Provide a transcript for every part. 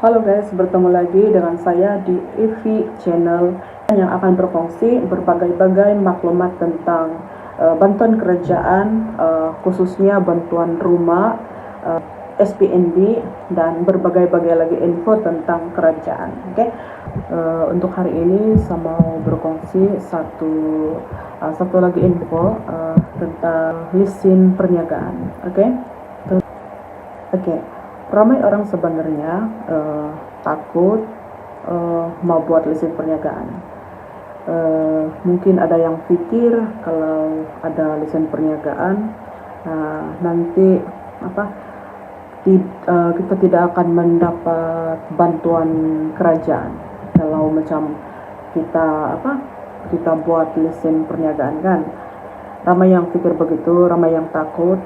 Halo guys, bertemu lagi dengan saya di EV Channel yang akan berfungsi berbagai-bagai maklumat tentang bantuan kerajaan, khususnya bantuan rumah, SPNB, dan berbagai-bagai lagi info tentang kerajaan. Oke, untuk hari ini saya mau berfungsi satu lagi info tentang lisin perniagaan. Oke. Ramai orang sebenarnya takut mau buat lisin perniagaan. Mungkin ada yang pikir kalau ada lisin perniagaan nanti kita tidak akan mendapat bantuan kerajaan kalau macam kita buat lisin perniagaan kan. Ramai yang pikir begitu, ramai yang takut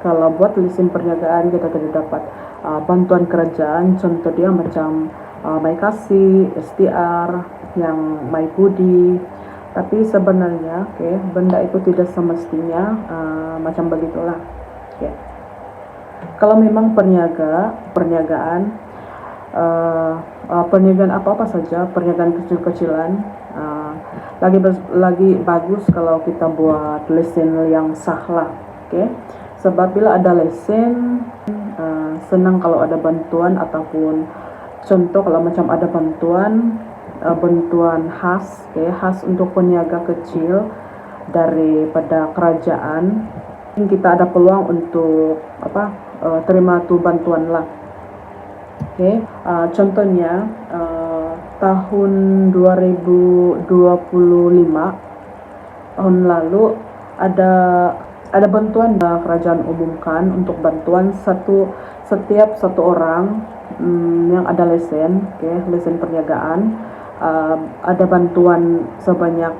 kalau buat lisin perniagaan kita tidak dapat bantuan kerajaan, contoh dia macam MyKasih, STR, yang MyBudi. Tapi sebenarnya benda itu tidak semestinya macam begitulah. Kalau memang perniagaan apa saja, perniagaan kecil-kecilan, lagi bagus kalau kita buat lisin yang sah lah. Sebab bila ada lisin, senang kalau ada bantuan, ataupun contoh kalau macam ada bantuan khas untuk peniaga kecil daripada kerajaan, kita ada peluang untuk terima tu bantuan lah. Contohnya tahun 2025 tahun lalu ada bantuan kerajaan umumkan untuk bantuan setiap satu orang yang ada lisin perniagaan, ada bantuan sebanyak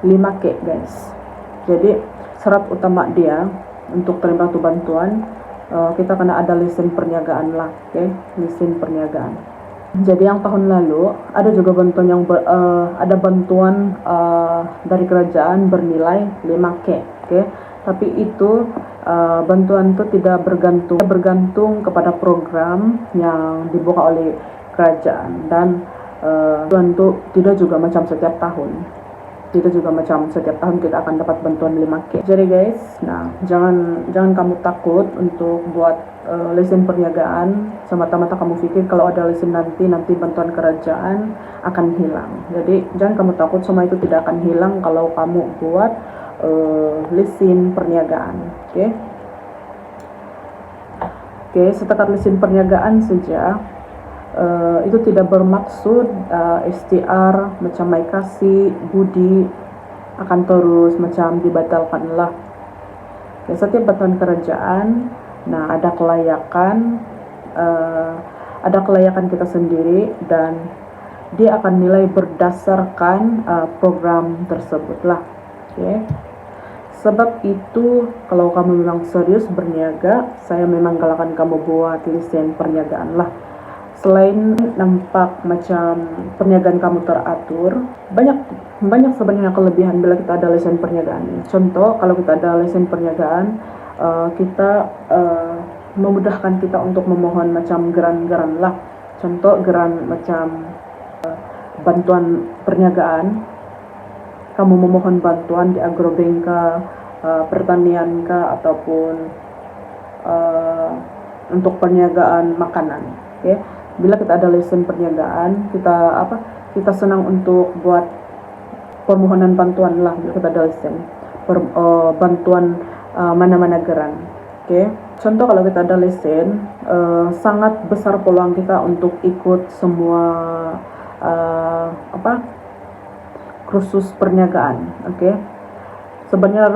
5K guys. Jadi syarat utama dia untuk terima tu bantuan, kita kena ada lisin perniagaan lah. Lisin perniagaan. Jadi yang tahun lalu ada juga bantuan ada bantuan dari kerajaan bernilai 5K. Tapi itu bantuan itu tidak bergantung kepada program yang dibuka oleh kerajaan, dan bantuan itu tidak juga macam setiap tahun. Setiap tahun kita akan dapat bantuan 5K. Jadi guys, jangan kamu takut untuk buat lisin perniagaan semata-mata kamu pikir kalau ada lisin nanti bantuan kerajaan akan hilang. Jadi jangan kamu takut, semua itu tidak akan hilang kalau kamu buat lisin perniagaan. Setakat lisin perniagaan saja. Itu tidak bermaksud STR macam MyKasih, Budi akan terus macam dibatalkan lah. Setiap bantuan kerajaan ada kelayakan kita sendiri, dan dia akan nilai berdasarkan program tersebut lah. Sebab itu kalau kamu memang serius berniaga, saya memang galakkan kamu buat lisin perniagaan lah. Selain nampak macam perniagaan kamu teratur, banyak sebenarnya kelebihan bila kita ada lisin perniagaan. Contoh, kalau kita ada lisin perniagaan, kita memudahkan kita untuk memohon macam geran lah. Contoh geran macam bantuan perniagaan, kamu memohon bantuan di Agrobank pertanian ataupun untuk perniagaan makanan. Bila kita ada lisin perniagaan, kita senang untuk buat permohonan bantuan lah. Bila kita ada lisin bantuan mana-mana geran. Contoh, kalau kita ada lisin, sangat besar peluang kita untuk ikut semua kursus perniagaan. Sebenarnya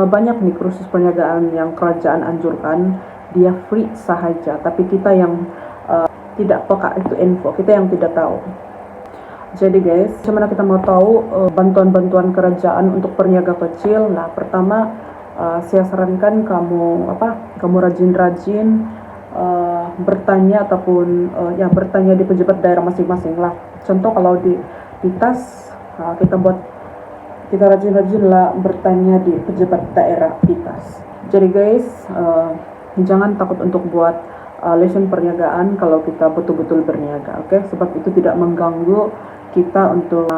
banyak nih kursus perniagaan yang kerajaan anjurkan, dia free sahaja, tapi kita yang tidak peka itu info, kita yang tidak tahu. Jadi guys, bagaimana kita mau tahu bantuan-bantuan kerajaan untuk peniaga kecil? Pertama, saya sarankan kamu rajin-rajin bertanya ataupun bertanya di pejabat daerah masing-masing lah. Contoh, kalau di TAS, kita rajin-rajin lah bertanya di pejabat daerah di TAS. Jadi guys, jangan takut untuk buat lesson perniagaan kalau kita betul-betul berniaga. Oke, sebab itu tidak mengganggu kita untuk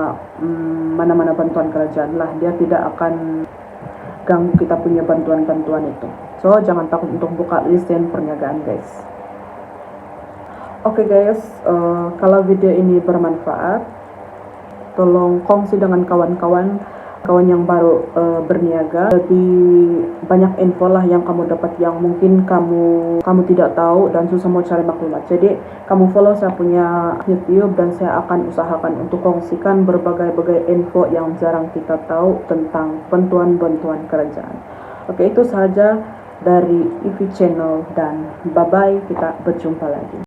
mana-mana bantuan kerajaan lah. Dia tidak akan ganggu kita punya bantuan-bantuan itu. So jangan takut untuk buka lesson perniagaan, guys. Oke guys, kalau video ini bermanfaat, tolong kongsi dengan kawan-kawan yang baru berniaga. Lebih banyak info lah yang kamu dapat yang mungkin kamu tidak tahu dan susah mau cari maklumat. Jadi kamu follow saya punya YouTube dan saya akan usahakan untuk kongsikan berbagai info yang jarang kita tahu tentang bantuan-bantuan kerajaan. Oke, itu saja dari EV Channel dan bye-bye, kita berjumpa lagi.